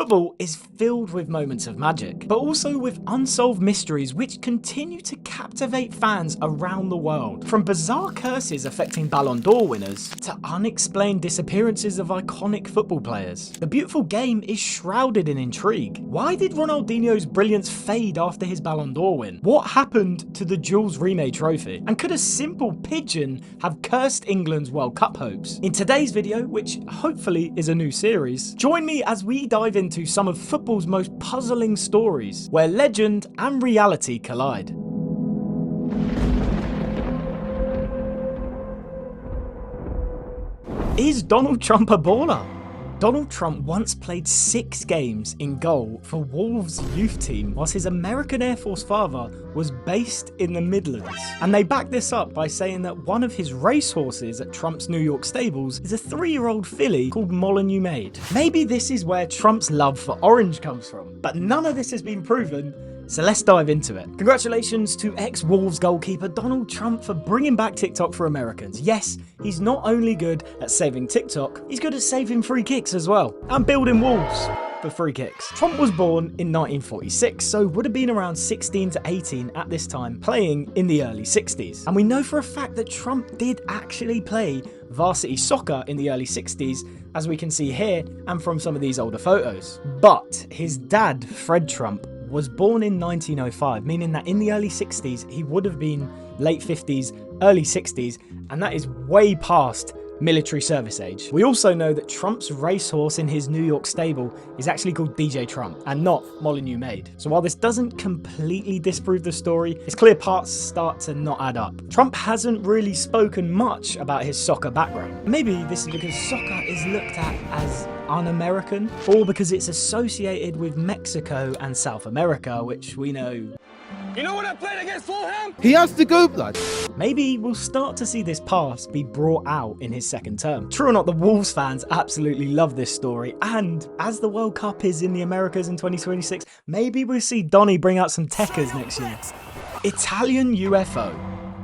Football is filled with moments of magic, but also with unsolved mysteries which continue to captivate fans around the world. From bizarre curses affecting Ballon d'Or winners to unexplained disappearances of iconic football players, the beautiful game is shrouded in intrigue. Why did Ronaldinho's brilliance fade after his Ballon d'Or win? What happened to the Jules Rimet trophy? And could a simple pigeon have cursed England's World Cup hopes? In today's video, which hopefully is a new series, join me as we dive into some of football's most puzzling stories, where legend and reality collide. Is Donald Trump a baller? Donald Trump once played 6 games in goal for Wolves' youth team whilst his American Air Force father was based in the Midlands. And they back this up by saying that one of his racehorses at Trump's New York stables is a 3-year-old filly called Molyneux Maid. Maybe this is where Trump's love for orange comes from, but none of this has been proven. So let's dive into it. Congratulations to ex-Wolves goalkeeper Donald Trump for bringing back TikTok for Americans. Yes, he's not only good at saving TikTok, he's good at saving free kicks as well, and building walls for free kicks. Trump was born in 1946, so would have been around 16 to 18 at this time, playing in the early 60s. And we know for a fact that Trump did actually play varsity soccer in the early 60s, as we can see here and from some of these older photos. But his dad, Fred Trump, was born in 1905, meaning that in the early 60s, he would have been late 50s, early 60s, and that is way past military service age. We also know that Trump's racehorse in his New York stable is actually called DJ Trump and not Molyneux Maid. So while this doesn't completely disprove the story, its clear parts start to not add up. Trump hasn't really spoken much about his soccer background. Maybe this is because soccer is looked at as un-American, or because it's associated with Mexico and South America, which we know. You know when I played against Fulham? He has to go, blood. Maybe we'll start to see this past be brought out in his second term. True or not, the Wolves fans absolutely love this story, and as the World Cup is in the Americas in 2026, maybe we'll see Donny bring out some techers next year. Italian UFO.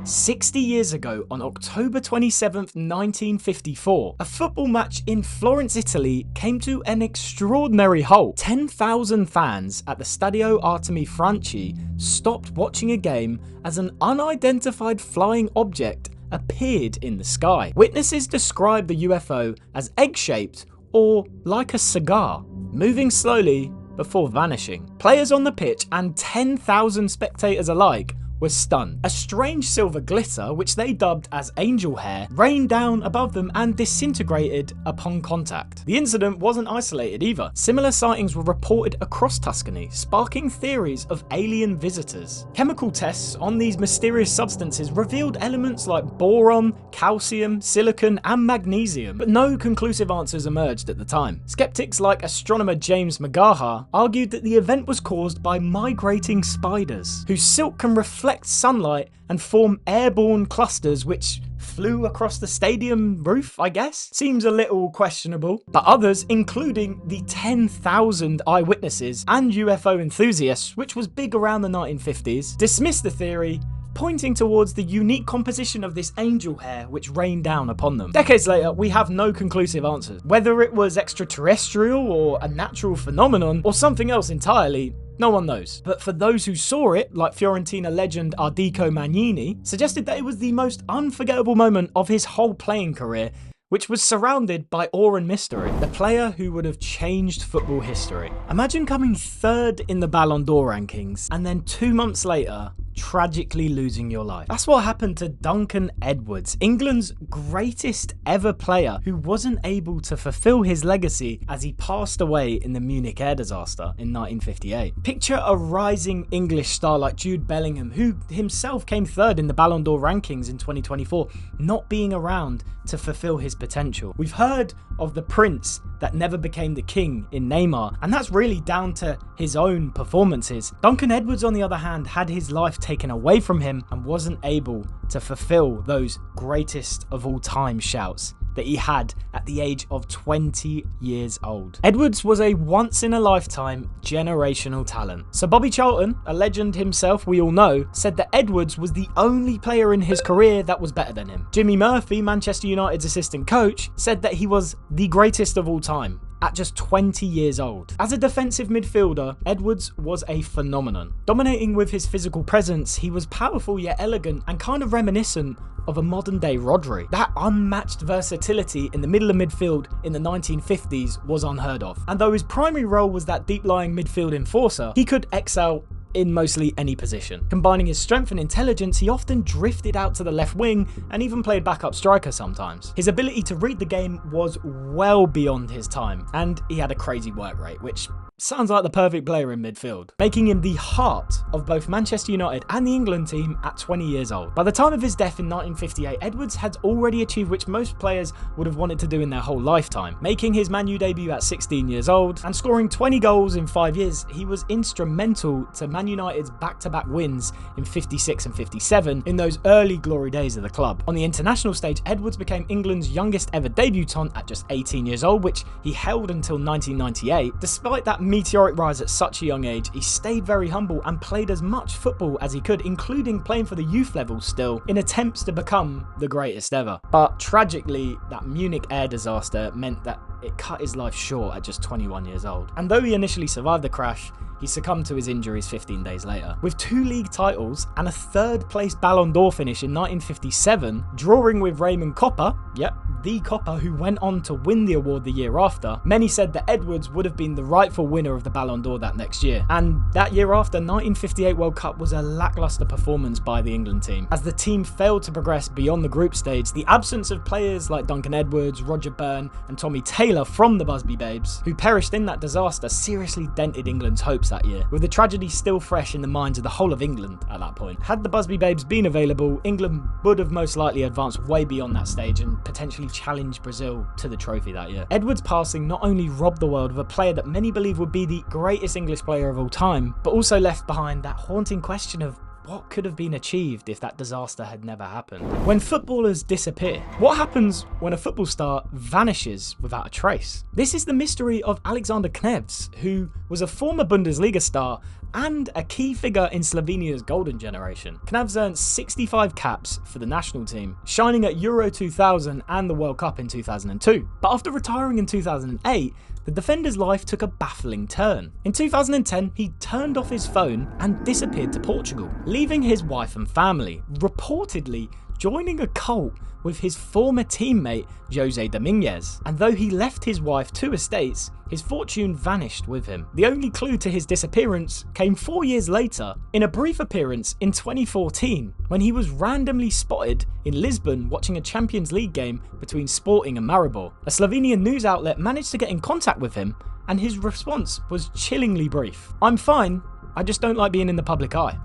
60 years ago, on October 27th, 1954, a football match in Florence, Italy came to an extraordinary halt. 10,000 fans at the Stadio Artemi Franchi stopped watching a game as an unidentified flying object appeared in the sky. Witnesses described the UFO as egg-shaped or like a cigar, moving slowly before vanishing. Players on the pitch and 10,000 spectators alike were stunned. A strange silver glitter, which they dubbed as angel hair, rained down above them and disintegrated upon contact. The incident wasn't isolated either. Similar sightings were reported across Tuscany, sparking theories of alien visitors. Chemical tests on these mysterious substances revealed elements like boron, calcium, silicon, and magnesium, but no conclusive answers emerged at the time. Skeptics like astronomer James McGaha argued that the event was caused by migrating spiders, whose silk can reflect sunlight and form airborne clusters which flew across the stadium roof, I guess? Seems a little questionable. But others, including the 10,000 eyewitnesses and UFO enthusiasts, which was big around the 1950s, dismissed the theory, pointing towards the unique composition of this angel hair which rained down upon them. Decades later, we have no conclusive answers. Whether it was extraterrestrial or a natural phenomenon or something else entirely, no one knows. But for those who saw it, like Fiorentina legend Ardico Magnini, suggested that it was the most unforgettable moment of his whole playing career, which was surrounded by awe and mystery. The player who would have changed football history. Imagine coming 3rd in the Ballon d'Or rankings and then 2 months later, tragically losing your life. That's what happened to Duncan Edwards, England's greatest ever player, who wasn't able to fulfill his legacy as he passed away in the Munich air disaster in 1958. Picture a rising English star like Jude Bellingham, who himself came 3rd in the Ballon d'Or rankings in 2024, not being around to fulfill his potential. We've heard of the prince that never became the king in Neymar, and that's really down to his own performances. Duncan Edwards, on the other hand, had his life taken away from him and wasn't able to fulfill those greatest of all time shouts that he had at the age of 20 years old. Edwards was a once-in-a-lifetime generational talent. So Bobby Charlton, a legend himself we all know, said that Edwards was the only player in his career that was better than him. Jimmy Murphy, Manchester United's assistant coach, said that he was the greatest of all time. at just 20 years old. As a defensive midfielder, Edwards was a phenomenon. Dominating with his physical presence, he was powerful yet elegant and kind of reminiscent of a modern day Rodri. That unmatched versatility in the middle of midfield in the 1950s was unheard of. And though his primary role was that deep-lying midfield enforcer, he could excel in mostly any position. Combining his strength and intelligence, he often drifted out to the left wing and even played backup striker sometimes. His ability to read the game was well beyond his time, and he had a crazy work rate, which sounds like the perfect player in midfield, making him the heart of both Manchester United and the England team at 20 years old. By the time of his death in 1958, Edwards had already achieved which most players would have wanted to do in their whole lifetime, making his Man U debut at 16 years old and scoring 20 goals in 5 years. He was instrumental to Man United's back-to-back wins in 56 and 57 in those early glory days of the club. On the international stage, Edwards became England's youngest ever debutant at just 18 years old, which he held until 1998. Despite that meteoric rise at such a young age, he stayed very humble and played as much football as he could, including playing for the youth level still, in attempts to become the greatest ever. But tragically, that Munich air disaster meant that it cut his life short at just 21 years old. And though he initially survived the crash, he succumbed to his injuries 15 days later. With 2 league titles and a 3rd place Ballon d'Or finish in 1957, drawing with Raymond Kopa, yep, the Kopa who went on to win the award the year after, many said that Edwards would have been the rightful winner of the Ballon d'Or that next year. And that year after, 1958 World Cup was a lackluster performance by the England team. As the team failed to progress beyond the group stage, the absence of players like Duncan Edwards, Roger Byrne and Tommy Taylor from the Busby Babes, who perished in that disaster, seriously dented England's hopes that year, with the tragedy still fresh in the minds of the whole of England at that point. Had the Busby Babes been available, England would have most likely advanced way beyond that stage and potentially challenged Brazil to the trophy that year. Edwards' passing not only robbed the world of a player that many believe would be the greatest English player of all time, but also left behind that haunting question of what could have been achieved if that disaster had never happened. When footballers disappear, what happens when a football star vanishes without a trace? This is the mystery of Aleksander Knavs, who was a former Bundesliga star and a key figure in Slovenia's golden generation. Knavs earned 65 caps for the national team, shining at Euro 2000 and the World Cup in 2002. But after retiring in 2008, the defender's life took a baffling turn. In 2010, he turned off his phone and disappeared to Portugal, leaving his wife and family, reportedly joining a cult with his former teammate Jose Dominguez. And though he left his wife 2 estates, his fortune vanished with him. The only clue to his disappearance came 4 years later in a brief appearance in 2014 when he was randomly spotted in Lisbon watching a Champions League game between Sporting and Maribor. A Slovenian news outlet managed to get in contact with him and his response was chillingly brief. "I'm fine, I just don't like being in the public eye."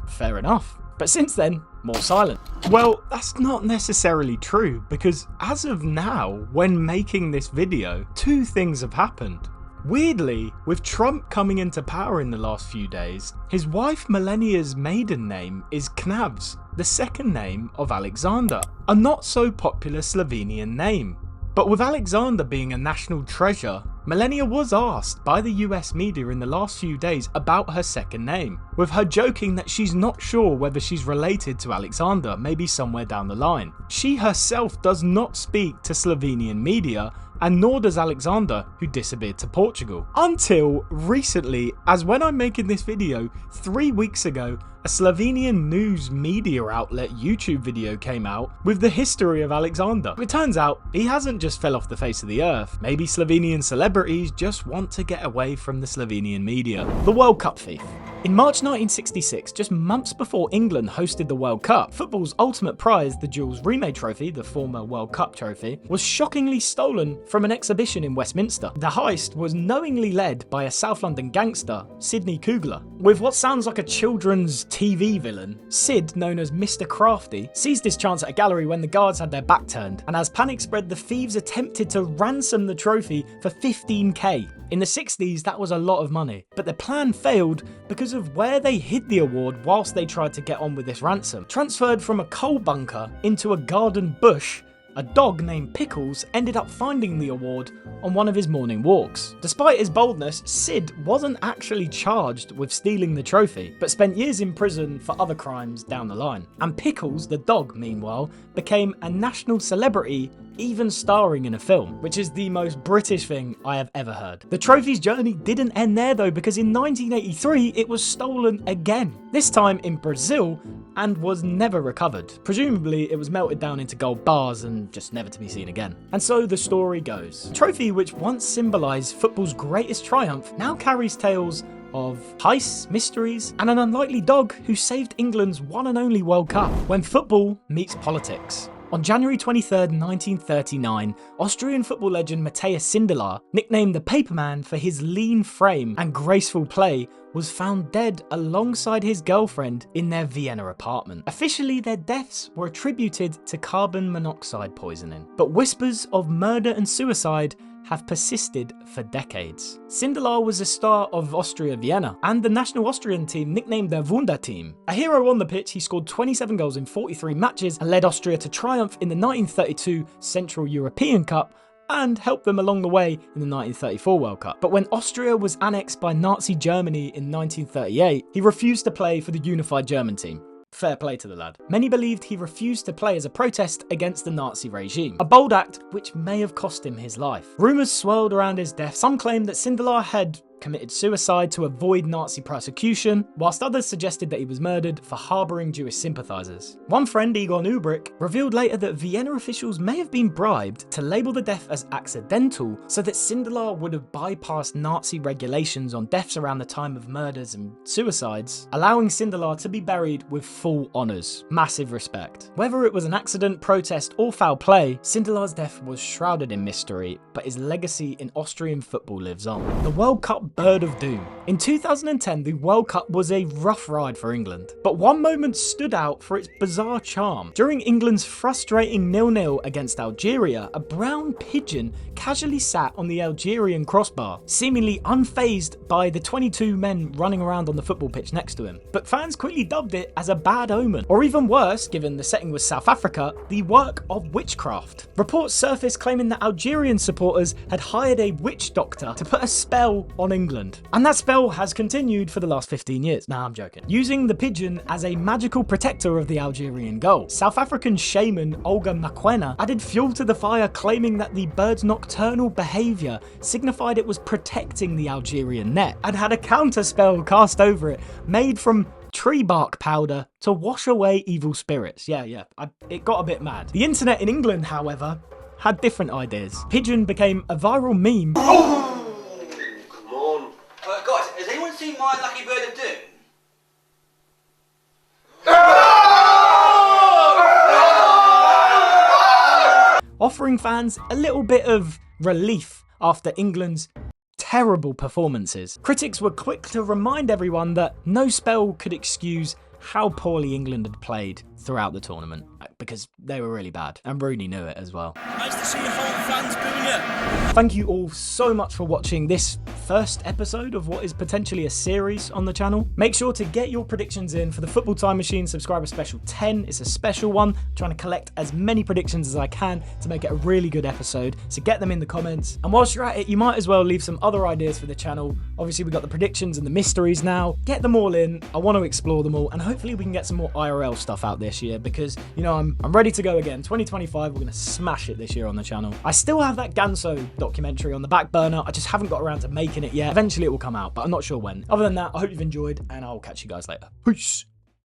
Fair enough. But since then, more silent. Well, that's not necessarily true, because as of now, when making this video, 2 things have happened. Weirdly, with Trump coming into power in the last few days, his wife Melania's maiden name is Knavs, the second name of Alexander, a not so popular Slovenian name. But with Alexander being a national treasure, Melania was asked by the US media in the last few days about her second name, with her joking that she's not sure whether she's related to Alexander, maybe somewhere down the line. She herself does not speak to Slovenian media, and nor does Alexander, who disappeared to Portugal. Until recently, as when I'm making this video, 3 weeks ago, a Slovenian news media outlet YouTube video came out with the history of Alexander. It turns out he hasn't just fell off the face of the earth. Maybe Slovenian celebrities just want to get away from the Slovenian media. The World Cup thief. In March 1966, just months before England hosted the World Cup, football's ultimate prize, the Jules Rimet Trophy, the former World Cup trophy, was shockingly stolen from an exhibition in Westminster. The heist was knowingly led by a South London gangster, Sidney Kugler. With what sounds like a children's TV villain, Sid, known as Mr. Crafty, seized his chance at a gallery when the guards had their back turned, and as panic spread, the thieves attempted to ransom the trophy for 15k. In the 60s, that was a lot of money, but the plan failed because of where they hid the award whilst they tried to get on with this ransom. Transferred from a coal bunker into a garden bush, a dog named Pickles ended up finding the award on one of his morning walks. Despite his boldness, Sid wasn't actually charged with stealing the trophy, but spent years in prison for other crimes down the line. And Pickles, the dog, meanwhile, became a national celebrity even starring in a film, which is the most British thing I have ever heard. The trophy's journey didn't end there though, because in 1983 it was stolen again, this time in Brazil, and was never recovered. Presumably it was melted down into gold bars and just never to be seen again. And so the story goes. The trophy, which once symbolised football's greatest triumph, now carries tales of heists, mysteries, and an unlikely dog who saved England's one and only World Cup. When football meets politics. On January 23rd, 1939, Austrian football legend Matthias Sindelar, nicknamed the Paperman for his lean frame and graceful play, was found dead alongside his girlfriend in their Vienna apartment. Officially, their deaths were attributed to carbon monoxide poisoning, but whispers of murder and suicide have persisted for decades. Sindelar was a star of Austria Vienna and the national Austrian team nicknamed the Wunder Team. A hero on the pitch, he scored 27 goals in 43 matches and led Austria to triumph in the 1932 Central European Cup and helped them along the way in the 1934 World Cup. But when Austria was annexed by Nazi Germany in 1938, he refused to play for the unified German team. Fair play to the lad. Many believed he refused to play as a protest against the Nazi regime, a bold act which may have cost him his life. Rumours swirled around his death. Some claimed that Sindelar had committed suicide to avoid Nazi prosecution, whilst others suggested that he was murdered for harbouring Jewish sympathisers. One friend, Egon Ubrick, revealed later that Vienna officials may have been bribed to label the death as accidental so that Sindelar would have bypassed Nazi regulations on deaths around the time of murders and suicides, allowing Sindelar to be buried with full honours. Massive respect. Whether it was an accident, protest or foul play, Sindelar's death was shrouded in mystery, but his legacy in Austrian football lives on. The World Cup Bird of Doom. In 2010, the World Cup was a rough ride for England, but one moment stood out for its bizarre charm. During England's frustrating 0-0 against Algeria, a brown pigeon casually sat on the Algerian crossbar, seemingly unfazed by the 22 men running around on the football pitch next to him. But fans quickly dubbed it as a bad omen, or even worse, given the setting was South Africa, the work of witchcraft. Reports surfaced claiming that Algerian supporters had hired a witch doctor to put a spell on England. And that spell has continued for the last 15 years. Nah, I'm joking. Using the pigeon as a magical protector of the Algerian goal. South African shaman Olga Makwena added fuel to the fire, claiming that the bird's nocturnal behaviour signified it was protecting the Algerian net, and had a counter spell cast over it made from tree bark powder to wash away evil spirits. It got a bit mad. The internet in England, however, had different ideas. Pigeon became a viral meme. Guys, has anyone seen my lucky bird of doom? Offering fans a little bit of relief after England's terrible performances. Critics were quick to remind everyone that no spell could excuse how poorly England had played throughout the tournament, because they were really bad, and Rooney knew it as well. Nice to see your whole fans booing you. Thank you all so much for watching this first episode of what is potentially a series on the channel. Make sure to get your predictions in for the Football Time Machine Subscriber Special 10. It's a special one. I'm trying to collect as many predictions as I can to make it a really good episode, so get them in the comments. And whilst you're at it, you might as well leave some other ideas for the channel. Obviously, we've got the predictions and the mysteries now. Get them all in. I want to explore them all, and hopefully we can get some more IRL stuff out this year, because, you know, I'm ready to go again. 2025, we're going to smash it this year on the channel. I still have that Ganso documentary on the back burner. I just haven't got around to making it yet. Eventually it will come out, but I'm not sure when. Other than that, I hope you've enjoyed, and I'll catch you guys later. Peace.